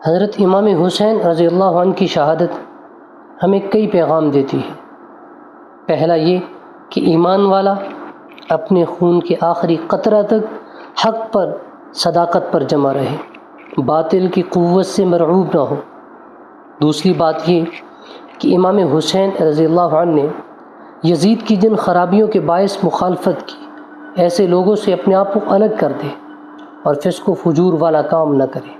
حضرت امام حسین رضی اللہ عنہ کی شہادت ہمیں کئی پیغام دیتی ہے۔ پہلا یہ کہ ایمان والا اپنے خون کے آخری قطرہ تک حق پر صداقت پر جمع رہے، باطل کی قوت سے مرعوب نہ ہو۔ دوسری بات یہ کہ امام حسین رضی اللہ عنہ نے یزید کی جن خرابیوں کے باعث مخالفت کی، ایسے لوگوں سے اپنے آپ کو الگ کر دے اور فسق و فجور والا کام نہ کرے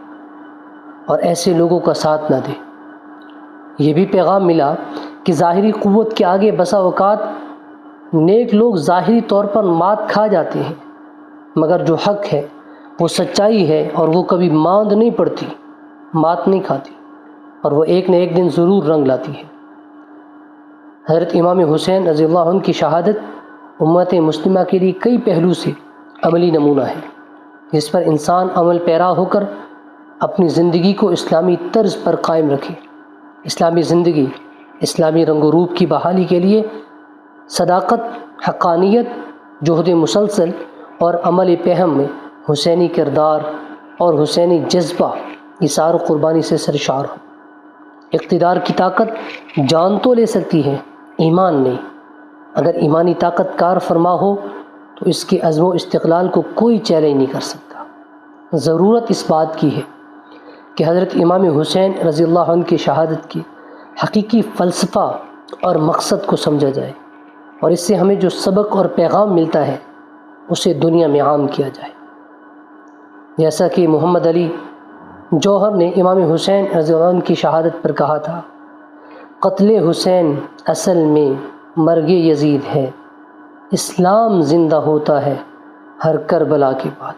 اور ایسے لوگوں کا ساتھ نہ دے۔ یہ بھی پیغام ملا کہ ظاہری قوت کے آگے بسا اوقات نیک لوگ ظاہری طور پر مات کھا جاتے ہیں، مگر جو حق ہے وہ سچائی ہے اور وہ کبھی ماند نہیں پڑتی، مات نہیں کھاتی، اور وہ ایک نہ ایک دن ضرور رنگ لاتی ہے۔ حضرت امام حسین رضی اللہ عنہ کی شہادت امت مسلمہ کے لیے کئی پہلو سے عملی نمونہ ہے، جس پر انسان عمل پیرا ہو کر اپنی زندگی کو اسلامی طرز پر قائم رکھے۔ اسلامی زندگی اسلامی رنگ و روپ کی بحالی کے لیے صداقت، حقانیت، جہد مسلسل اور عمل پہم میں حسینی کردار اور حسینی جذبہ ایثار و قربانی سے سرشار ہو۔ اقتدار کی طاقت جان تو لے سکتی ہے، ایمان نہیں۔ اگر ایمانی طاقت کار فرما ہو تو اس کے عزم و استقلال کو کوئی چیلنج نہیں کر سکتا۔ ضرورت اس بات کی ہے کہ حضرت امام حسین رضی اللہ عنہ کی شہادت کی حقیقی فلسفہ اور مقصد کو سمجھا جائے، اور اس سے ہمیں جو سبق اور پیغام ملتا ہے اسے دنیا میں عام کیا جائے۔ جیسا کہ محمد علی جوہر نے امام حسین رضی اللہ عنہ کی شہادت پر کہا تھا، قتل حسین اصل میں مرگ یزید ہے، اسلام زندہ ہوتا ہے ہر کربلا کے بعد۔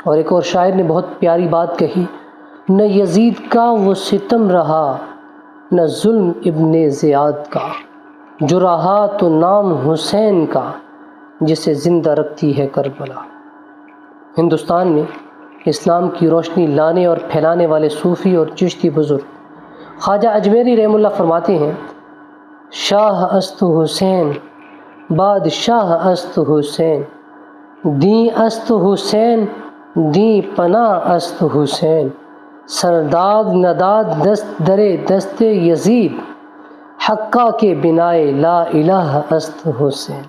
اور ایک اور شاعر نے بہت پیاری بات کہی، نہ یزید کا وہ ستم رہا نہ ظلم ابن زیاد کا، جو رہا تو نام حسین کا جسے زندہ رکھتی ہے کربلا۔ ہندوستان میں اسلام کی روشنی لانے اور پھیلانے والے صوفی اور چشتی بزرگ خواجہ اجمیری رحمہ اللہ فرماتے ہیں، شاہ است حسین بادشاہ است حسین، دین است حسین دین پناہ است حسین، سرداد نداد دست درے دست یزید، حقہ کے بنائے لا الہ است حسین۔